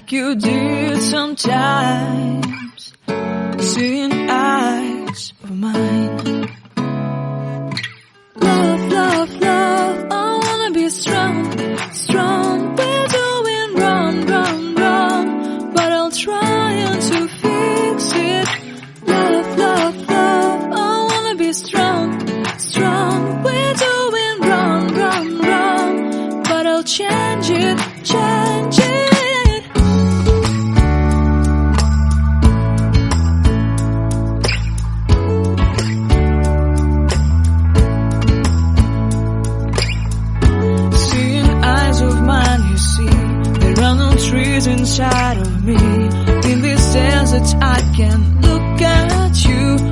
like you did sometimes, seeing eyes of mine. Love, love, love, I wanna be strong, strong. We're doing wrong, wrong, wrong, but I'll try to fix it. Love, love, love, I wanna be strong, strong. We're doing wrong, wrong, wrong, but I'll change it, change it. Trees inside of me. In this desert I can look at you.